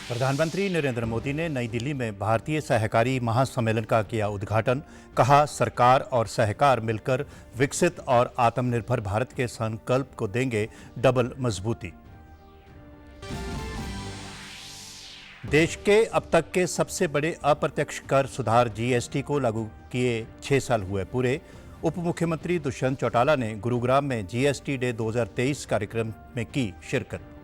प्रधानमंत्री नरेंद्र मोदी ने नई दिल्ली में भारतीय सहकारी महासम्मेलन का किया उद्घाटन। कहा, सरकार और सहकार मिलकर विकसित और आत्मनिर्भर भारत के संकल्प को देंगे डबल मजबूती। देश के अब तक के सबसे बड़े अप्रत्यक्ष कर सुधार जीएसटी को लागू किए 6 साल हुए पूरे। उप मुख्यमंत्री दुष्यंत चौटाला ने गुरुग्राम में जीएसटी डे 2023 कार्यक्रम में की शिरकत।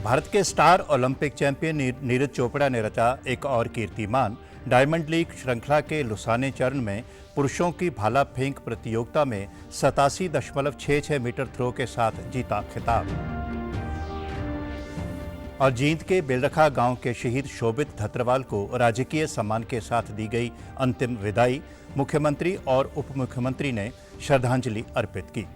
भारत के star Olympic champion Neeraj Chopra ने रचा एक और कीर्तिमान। डायमंड लीग श्रृंखला के लुसाने चरण में पुरुषों की भाला फेंक प्रतियोगिता में 87.66 मीटर थ्रो के साथ जीता खिताब। और जींद के बेलरखा गांव के शहीद शोभित धत्रवाल को राजकीय सम्मान के साथ दी गई अंतिम विदाई। मुख्यमंत्री और उप मुख्यमंत्री ने श्रद्धांजलि अर्पित की।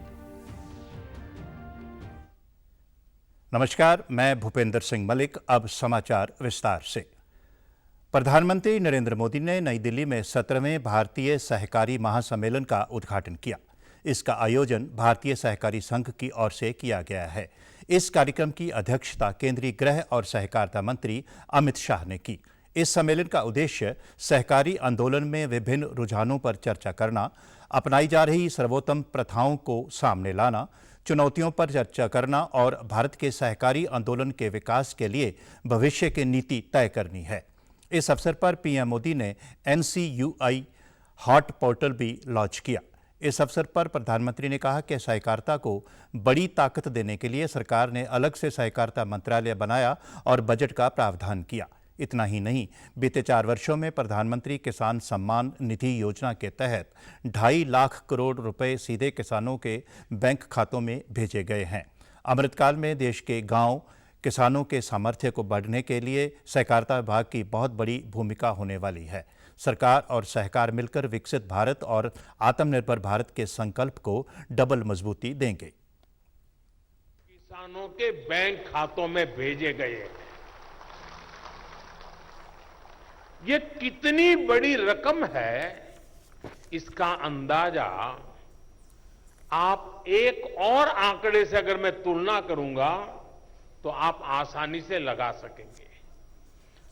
नमस्कार, मैं भूपेंद्र सिंह मलिक। अब समाचार विस्तार से। प्रधानमंत्री नरेंद्र मोदी ने नई दिल्ली में 17वें भारतीय सहकारी महासम्मेलन का उद्घाटन किया। इसका आयोजन भारतीय सहकारी संघ की ओर से किया गया है। इस कार्यक्रम की अध्यक्षता केंद्रीय गृह और सहकारिता मंत्री अमित शाह ने की। इस सम्मेलन का उद्देश्य सहकारी आंदोलन में विभिन्न रुझानों पर चर्चा करना, अपनाई जा रही सर्वोत्तम प्रथाओं को सामने लाना, चुनौतियों पर चर्चा करना और भारत के सहकारी आंदोलन के विकास के लिए भविष्य की नीति तय करनी है। इस अवसर पर पीएम मोदी ने NCUI हॉट पोर्टल भी लॉन्च किया। इस अवसर पर प्रधानमंत्री ने कहा कि सहकारिता को बड़ी ताकत देने के लिए सरकार ने अलग से सहकारिता मंत्रालय बनाया और बजट का प्रावधान किया। इतना ही नहीं, बीते 4 वर्षों में प्रधानमंत्री किसान सम्मान निधि योजना के तहत 2.5 लाख करोड़ रुपए सीधे किसानों के बैंक खातों में भेजे गए हैं। अमृतकाल में देश के गांव किसानों के सामर्थ्य को बढ़ने के लिए सहकारिता विभाग की बहुत बड़ी भूमिका होने वाली है। सरकार और सहकार मिलकर विकसित भारत और आत्मनिर्भर भारत के संकल्प को डबल मजबूती देंगे। किसानों के बैंक खातों में भेजे गए, ये कितनी बड़ी रकम है, इसका अंदाजा आप एक और आंकड़े से अगर मैं तुलना करूंगा तो आप आसानी से लगा सकेंगे।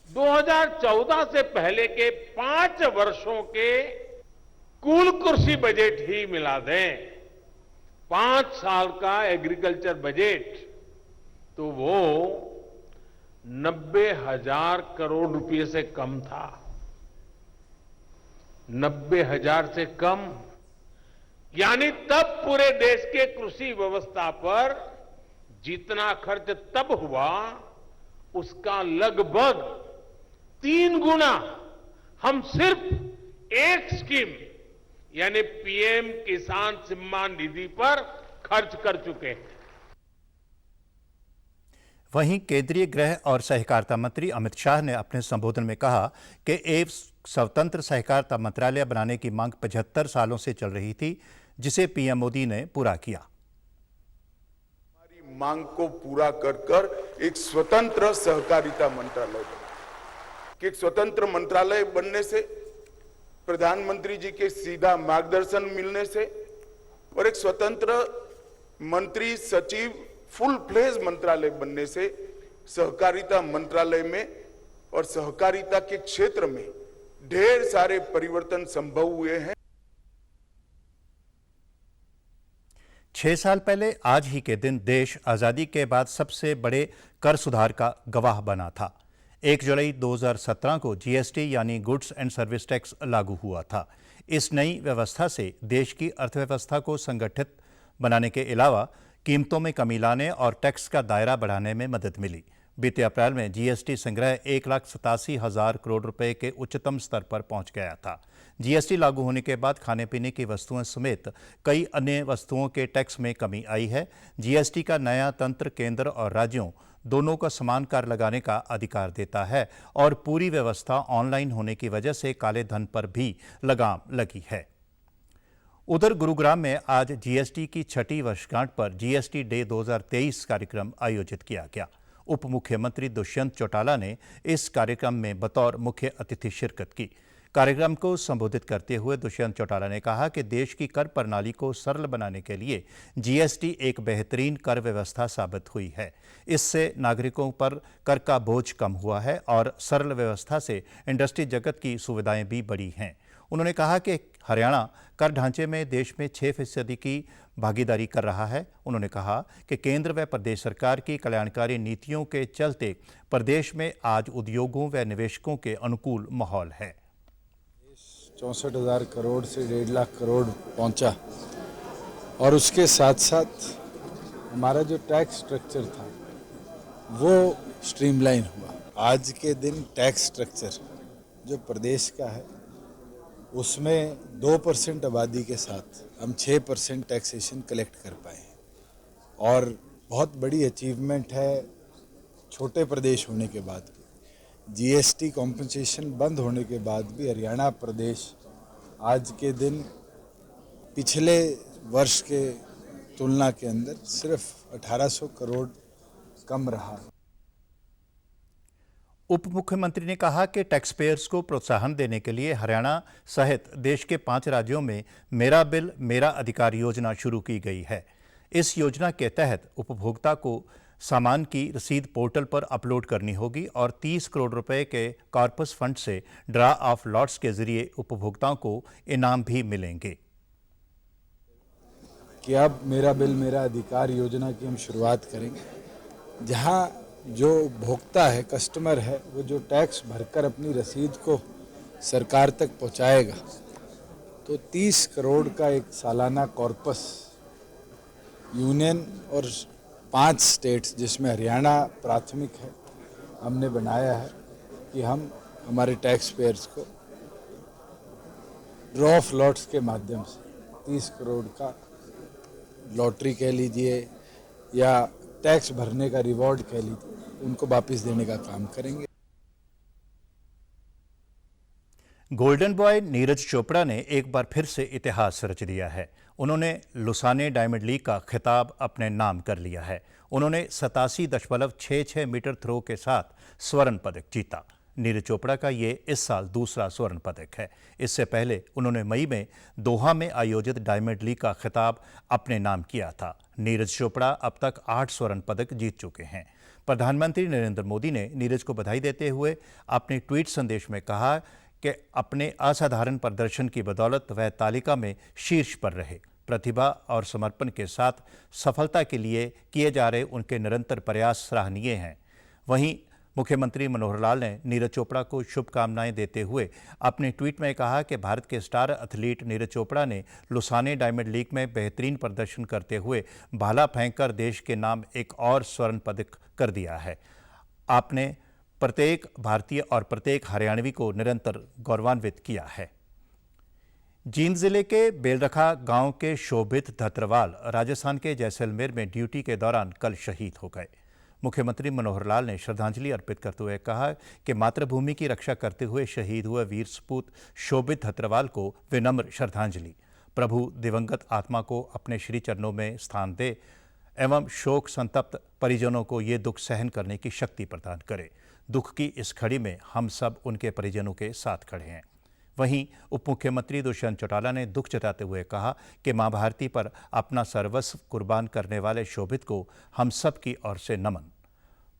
2014 से पहले के 5 वर्षों के कुल कृषि बजट ही मिला दें, 5 साल का एग्रीकल्चर बजट, तो वो 90,000 करोड़ रुपए से कम था। 90,000 से कम, यानी तब पूरे देश के कृषि व्यवस्था पर जितना खर्च तब हुआ, उसका लगभग 3 गुना हम सिर्फ एक स्कीम यानी पीएम किसान सम्मान निधि पर खर्च कर चुके हैं। वहीं केंद्रीय गृह और सहकारिता मंत्री अमित शाह ने अपने संबोधन में कहा कि एक स्वतंत्र सहकारिता मंत्रालय बनाने की मांग 75 सालों से चल रही थी, जिसे पीएम मोदी ने पूरा किया। हमारी मांग को पूरा कर एक स्वतंत्र सहकारिता मंत्रालय बना। कि एक स्वतंत्र मंत्रालय बनने से, प्रधानमंत्री जी के सीधा मार्गदर्शन मिलने से और एक स्वतंत्र मंत्री सचिव फुल फ्लेज मंत्रालय बनने से सहकारिता मंत्रालय में और सहकारिता के क्षेत्र में ढेर सारे परिवर्तन संभव हुए हैं। 6 साल पहले आज ही के दिन देश आजादी के बाद सबसे बड़े कर सुधार का गवाह बना था। 1 जुलाई 2017 को जीएसटी यानी गुड्स एंड सर्विस टैक्स लागू हुआ था। इस नई व्यवस्था से देश की अर्थव्यवस्था को संगठित बनाने के अलावा कीमतों में कमी लाने और टैक्स का दायरा बढ़ाने में मदद मिली। बीते अप्रैल में जीएसटी संग्रह 1,87,000 करोड़ रुपए के उच्चतम स्तर पर पहुंच गया था। जीएसटी लागू होने के बाद खाने पीने की वस्तुओं समेत कई अन्य वस्तुओं के टैक्स में कमी आई है। जीएसटी का नया तंत्र केंद्र और राज्यों दोनों का समान कर लगाने का अधिकार देता है और पूरी व्यवस्था ऑनलाइन होने की वजह से काले धन पर भी लगाम लगी है। उधर गुरुग्राम में आज जीएसटी की 6ठी वर्षगांठ पर जीएसटी डे 2023 कार्यक्रम आयोजित किया गया। उप मुख्यमंत्री दुष्यंत चौटाला ने इस कार्यक्रम में बतौर मुख्य अतिथि शिरकत की। कार्यक्रम को संबोधित करते हुए दुष्यंत चौटाला ने कहा कि देश की कर प्रणाली को सरल बनाने के लिए जीएसटी एक बेहतरीन कर व्यवस्था साबित हुई है। इससे नागरिकों पर कर का बोझ कम हुआ है और सरल व्यवस्था से इंडस्ट्री जगत की सुविधाएं भी बढ़ी हैं। उन्होंने कहा कि हरियाणा कर ढांचे में देश में 6% की भागीदारी कर रहा है। उन्होंने कहा कि केंद्र व प्रदेश सरकार की कल्याणकारी नीतियों के चलते प्रदेश में आज उद्योगों व निवेशकों के अनुकूल माहौल है। 64,000 करोड़ से 1.5 लाख करोड़ पहुंचा और उसके साथ साथ हमारा जो टैक्स स्ट्रक्चर था वो स्ट्रीमलाइन हुआ। आज के दिन टैक्स स्ट्रक्चर जो प्रदेश का है उसमें 2% आबादी के साथ हम 6% टैक्सेशन कलेक्ट कर पाए हैं और बहुत बड़ी अचीवमेंट है छोटे प्रदेश होने के बाद भी। जीएसटी कॉम्पनसेशन बंद होने के बाद भी हरियाणा प्रदेश आज के दिन पिछले वर्ष के तुलना के अंदर सिर्फ 1800 करोड़ कम रहा। उप मुख्यमंत्री ने कहा कि टैक्स पेयर्स को प्रोत्साहन देने के लिए हरियाणा सहित देश के 5 राज्यों में मेरा बिल मेरा अधिकार योजना शुरू की गई है। इस योजना के तहत उपभोक्ता को सामान की रसीद पोर्टल पर अपलोड करनी होगी और 30 करोड़ रुपए के कॉर्पस फंड से ड्रा ऑफ लॉट्स के जरिए उपभोक्ताओं को इनाम भी मिलेंगे। कि अब मेरा बिल मेरा अधिकार योजना की हम शुरुआत करेंगे, जहां जो भोक्ता है, कस्टमर है, वो जो टैक्स भरकर अपनी रसीद को सरकार तक पहुंचाएगा तो 30 करोड़ का एक सालाना कॉर्पस यूनियन और 5 स्टेट्स जिसमें हरियाणा प्राथमिक है हमने बनाया है कि हम हमारे टैक्स पेयर्स को ड्रॉ ऑफ लॉट्स के माध्यम से 30 करोड़ का लॉटरी कह लीजिए या टैक्स भरने का रिवॉर्ड कह लीजिए, उनको वापस देने का काम करेंगे। गोल्डन बॉय नीरज चोपड़ा ने एक बार फिर से इतिहास रच दिया है। उन्होंने लुसाने डायमंड लीग का खिताब अपने नाम कर लिया है। उन्होंने 87.66 मीटर थ्रो के साथ स्वर्ण पदक जीता। नीरज चोपड़ा का ये इस साल दूसरा स्वर्ण पदक है। इससे पहले उन्होंने मई में दोहा में आयोजित डायमंड लीग का खिताब अपने नाम किया था। नीरज चोपड़ा अब तक 8 स्वर्ण पदक जीत चुके हैं। प्रधानमंत्री नरेंद्र मोदी ने नीरज को बधाई देते हुए अपने ट्वीट संदेश में कहा कि अपने असाधारण प्रदर्शन की बदौलत वह तालिका में शीर्ष पर रहे। प्रतिभा और समर्पण के साथ सफलता के लिए किए जा रहे उनके निरंतर प्रयास सराहनीय हैं। वहीं मुख्यमंत्री मनोहर लाल ने नीरज चोपड़ा को शुभकामनाएं देते हुए अपने ट्वीट में कहा कि भारत के स्टार एथलीट नीरज चोपड़ा ने लुसाने डायमंड लीग में बेहतरीन प्रदर्शन करते हुए भाला फेंककर देश के नाम एक और स्वर्ण पदक कर दिया है। आपने प्रत्येक भारतीय और प्रत्येक हरियाणवी को निरंतर गौरवान्वित किया है। जींद जिले के बेलरखा गांव के शोभित धत्रवाल राजस्थान के जैसलमेर में ड्यूटी के दौरान कल शहीद हो गए। मुख्यमंत्री मनोहर लाल ने श्रद्धांजलि अर्पित करते हुए कहा कि मातृभूमि की रक्षा करते हुए शहीद हुए वीर सपूत शोभित धत्रवाल को विनम्र श्रद्धांजलि। प्रभु दिवंगत आत्मा को अपने श्री चरणों में स्थान दे एवं शोक संतप्त परिजनों को ये दुख सहन करने की शक्ति प्रदान करे। दुख की इस घड़ी में हम सब उनके परिजनों के साथ खड़े हैं। वहीं उप मुख्यमंत्री दुष्यंत चौटाला ने दुख जताते हुए कहा कि मां भारती पर अपना सर्वस्व कुर्बान करने वाले शोभित को हम सब की ओर से नमन।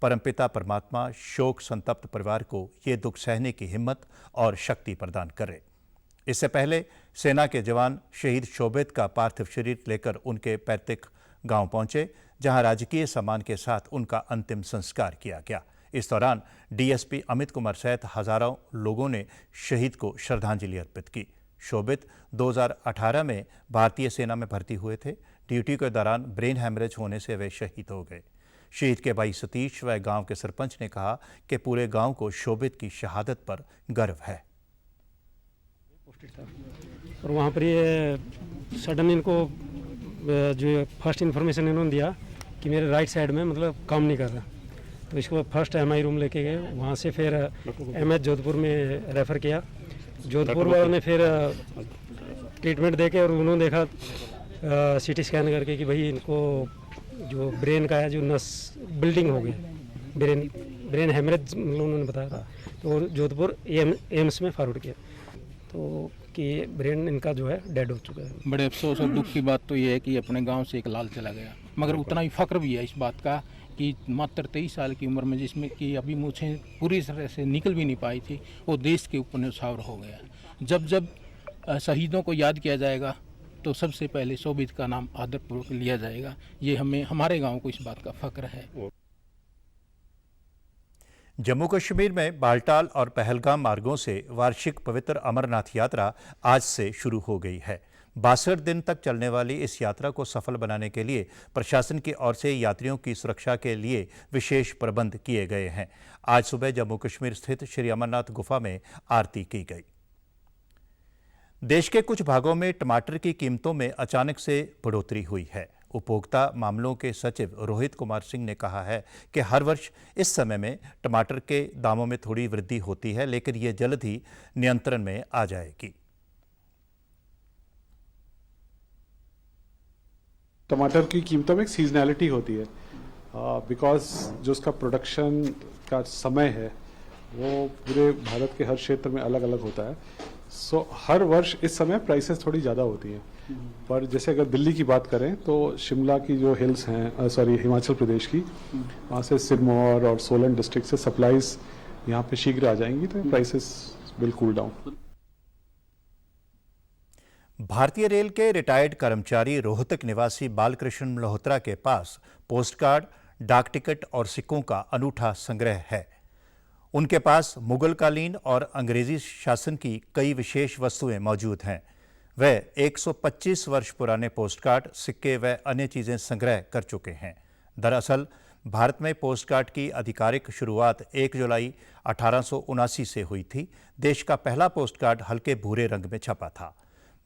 परमपिता परमात्मा शोक संतप्त परिवार को ये दुख सहने की हिम्मत और शक्ति प्रदान करे। इससे पहले सेना के जवान शहीद शोभित का पार्थिव शरीर लेकर उनके पैतृक गांव पहुंचे, जहां राजकीय सम्मान के साथ उनका अंतिम संस्कार किया गया। इस दौरान डीएसपी अमित कुमार सहित हजारों लोगों ने शहीद को श्रद्धांजलि अर्पित की। शोभित 2018 में भारतीय सेना में भर्ती हुए थे। ड्यूटी के दौरान ब्रेन हैमरेज होने से वे शहीद हो गए। शहीद के भाई सतीश व गांव के सरपंच ने कहा कि पूरे गांव को शोभित की शहादत पर गर्व है। और वहाँ पर ये सडन इनको जो फर्स्ट इन्फॉर्मेशन इन्होंने दिया कि मेरे राइट साइड में मतलब काम नहीं कर रहा, तो इसको फर्स्ट एमआई रूम लेके गए। वहाँ से फिर एमएच जोधपुर में रेफ़र किया। जोधपुर वालों ने फिर ट्रीटमेंट देके और उन्होंने देखा सीटी स्कैन करके कि भाई इनको जो ब्रेन का है जो नस बिल्डिंग हो गया, ब्रेन हेमरेज उन्होंने बताया था। तो जोधपुर एम्स में फॉरवर्ड किया। तो कि ब्रेन इनका जो है डेड हो चुका है। बड़े अफसोस और दुख की बात तो ये है कि अपने गांव से एक लाल चला गया, मगर उतना ही फ़ख्र भी है इस बात का कि मात्र 23 साल की उम्र में, जिसमें कि अभी मूछें पूरी तरह से निकल भी नहीं पाई थी, वो देश के ऊपर न्यौछावर हो गया। जब जब शहीदों को याद किया जाएगा तो सबसे पहले शोभित का नाम आदरपूर्वक लिया जाएगा। ये हमारे गाँव को इस बात का फ़ख्र है। जम्मू कश्मीर में बालटाल और पहलगाम मार्गों से वार्षिक पवित्र अमरनाथ यात्रा आज से शुरू हो गई है। 62 दिन तक चलने वाली इस यात्रा को सफल बनाने के लिए प्रशासन की ओर से यात्रियों की सुरक्षा के लिए विशेष प्रबंध किए गए हैं। आज सुबह जम्मू कश्मीर स्थित श्री अमरनाथ गुफा में आरती की गई। देश के कुछ भागों में टमाटर की कीमतों में अचानक से बढ़ोतरी हुई है। उपभोक्ता मामलों के सचिव रोहित कुमार सिंह ने कहा है कि हर वर्ष इस समय में टमाटर के दामों में थोड़ी वृद्धि होती है, लेकिन ये जल्द ही नियंत्रण में आ जाएगी। टमाटर की कीमतों में एक सीजनैलिटी होती है, बिकॉज जो उसका प्रोडक्शन का समय है वो पूरे भारत के हर क्षेत्र में अलग अलग होता है। सो हर वर्ष इस समय प्राइसेस थोड़ी ज़्यादा होती हैं। पर जैसे अगर दिल्ली की बात करें तो शिमला की जो हिल्स हैं, हिमाचल प्रदेश की, वहाँ से सिरमौर और सोलन डिस्ट्रिक्ट से सप्लाईज यहाँ पे शीघ्र आ जाएंगी, तो प्राइसेस विल कूल डाउन। भारतीय रेल के रिटायर्ड कर्मचारी रोहतक निवासी बालकृष्ण मल्होत्रा के पास पोस्ट कार्ड, डाक टिकट और सिक्कों का अनूठा संग्रह है। उनके पास मुगलकालीन और अंग्रेजी शासन की कई विशेष वस्तुएं मौजूद हैं। वह 125 वर्ष पुराने पोस्ट कार्ड, सिक्के व अन्य चीजें संग्रह कर चुके हैं। दरअसल भारत में पोस्ट कार्ड की आधिकारिक शुरुआत 1 जुलाई 1879 से हुई थी। देश का पहला पोस्ट कार्ड हल्के भूरे रंग में छपा था।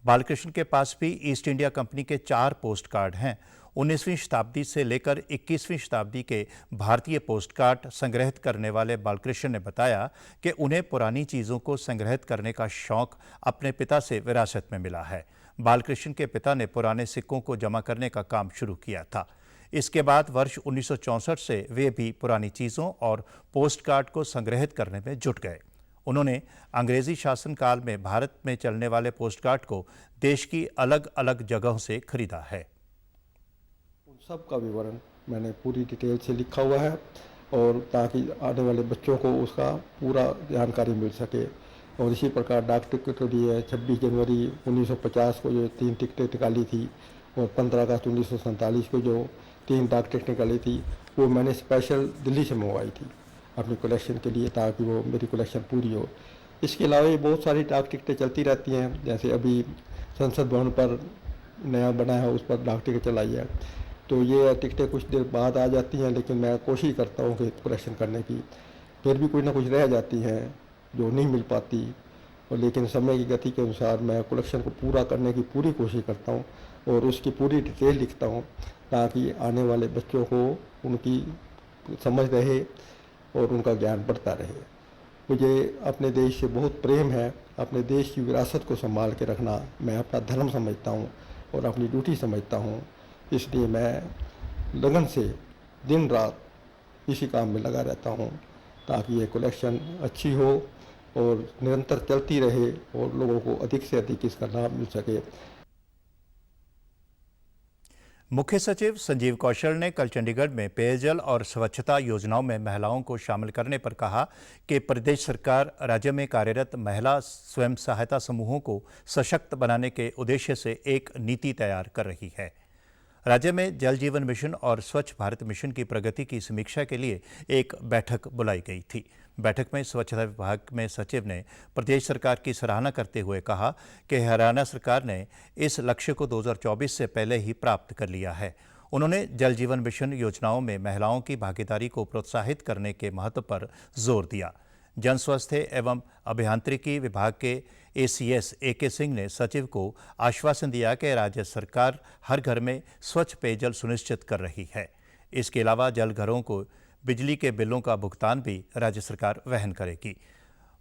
बालकृष्ण के पास भी ईस्ट इंडिया कंपनी के 4 पोस्ट कार्ड हैं। 19वीं शताब्दी से लेकर 21वीं शताब्दी के भारतीय पोस्ट कार्ड संग्रहित करने वाले बालकृष्ण ने बताया कि उन्हें पुरानी चीज़ों को संग्रहित करने का शौक अपने पिता से विरासत में मिला है। बालकृष्ण के पिता ने पुराने सिक्कों को जमा करने का काम शुरू किया था। इसके बाद वर्ष 1964 से वे भी पुरानी चीज़ों और पोस्ट कार्ड को संग्रहित करने में जुट गए। उन्होंने अंग्रेजी शासनकाल में भारत में चलने वाले पोस्ट कार्ड को देश की अलग अलग जगहों से खरीदा है। उन सब का विवरण मैंने पूरी डिटेल से लिखा हुआ है, और ताकि आने वाले बच्चों को उसका पूरा जानकारी मिल सके। और इसी प्रकार डाक टिकट के लिए 26 जनवरी 1950 को जो 3 टिकटें निकाली थी, और 15 अगस्त 1947 को जो 3 डाक टिकट निकाली थी, वो मैंने स्पेशल दिल्ली से मंगवाई थी अपनी कलेक्शन के लिए, ताकि वो मेरी कलेक्शन पूरी हो। इसके अलावा ये बहुत सारी डाक टिकटें चलती रहती हैं। जैसे अभी संसद भवन पर नया बना है, उस पर डाक टिकट चलाई है, तो ये टिकटें कुछ देर बाद आ जाती हैं, लेकिन मैं कोशिश करता हूँ कि कलेक्शन करने की। फिर भी कुछ ना कुछ रह जाती हैं जो नहीं मिल पाती, और लेकिन समय की गति के अनुसार मैं कलेक्शन को पूरा करने की पूरी कोशिश करता हूँ, और उसकी पूरी डिटेल लिखता हूँ, ताकि आने वाले बच्चों को उनकी समझ रहे और उनका ज्ञान बढ़ता रहे। मुझे अपने देश से बहुत प्रेम है। अपने देश की विरासत को संभाल के रखना मैं अपना धर्म समझता हूँ और अपनी ड्यूटी समझता हूँ। इसलिए मैं लगन से दिन रात इसी काम में लगा रहता हूँ, ताकि ये कलेक्शन अच्छी हो और निरंतर चलती रहे और लोगों को अधिक से अधिक इसका लाभ मिल सके। मुख्य सचिव संजीव कौशल ने कल चंडीगढ़ में पेयजल और स्वच्छता योजनाओं में महिलाओं को शामिल करने पर कहा कि प्रदेश सरकार राज्य में कार्यरत महिला स्वयं सहायता समूहों को सशक्त बनाने के उद्देश्य से एक नीति तैयार कर रही है। राज्य में जल जीवन मिशन और स्वच्छ भारत मिशन की प्रगति की समीक्षा के लिए एक बैठक बुलाई गई थी। बैठक में स्वच्छता विभाग में सचिव ने प्रदेश सरकार की सराहना करते हुए कहा कि हरियाणा सरकार ने इस लक्ष्य को 2024 से पहले ही प्राप्त कर लिया है। उन्होंने जल जीवन मिशन योजनाओं में महिलाओं की भागीदारी को प्रोत्साहित करने के महत्व पर जोर दिया। जन स्वास्थ्य एवं अभियांत्रिकी विभाग के ACS AK सिंह ने सचिव को आश्वासन दिया कि राज्य सरकार हर घर में स्वच्छ पेयजल सुनिश्चित कर रही है। इसके अलावा जल घरों को बिजली के बिलों का भुगतान भी राज्य सरकार वहन करेगी।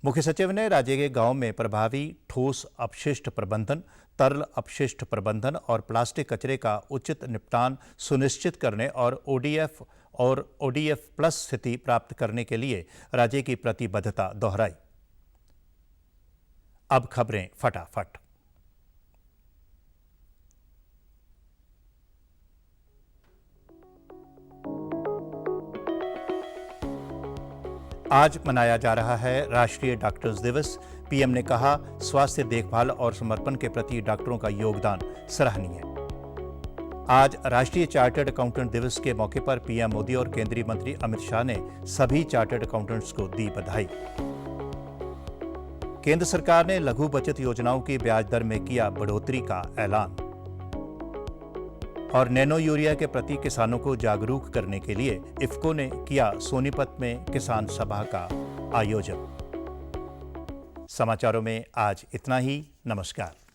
मुख्य सचिव ने राज्य के गांवों में प्रभावी ठोस अपशिष्ट प्रबंधन, तरल अपशिष्ट प्रबंधन और प्लास्टिक कचरे का उचित निपटान सुनिश्चित करने और ODF प्लस स्थिति प्राप्त करने के लिए राज्य की प्रतिबद्धता दोहराई। अब खबरें फटाफट। आज मनाया जा रहा है राष्ट्रीय डॉक्टर्स दिवस। पीएम ने कहा, स्वास्थ्य देखभाल और समर्पण के प्रति डॉक्टरों का योगदान सराहनीय है। आज राष्ट्रीय चार्टर्ड अकाउंटेंट दिवस के मौके पर पीएम मोदी और केंद्रीय मंत्री अमित शाह ने सभी चार्टर्ड अकाउंटेंट्स को दी बधाई। केंद्र सरकार ने लघु बचत योजनाओं की ब्याज दर में किया बढ़ोतरी का ऐलान। और नैनो यूरिया के प्रति किसानों को जागरूक करने के लिए इफ्को ने किया सोनीपत में किसान सभा का आयोजन। समाचारों में आज इतना ही। नमस्कार।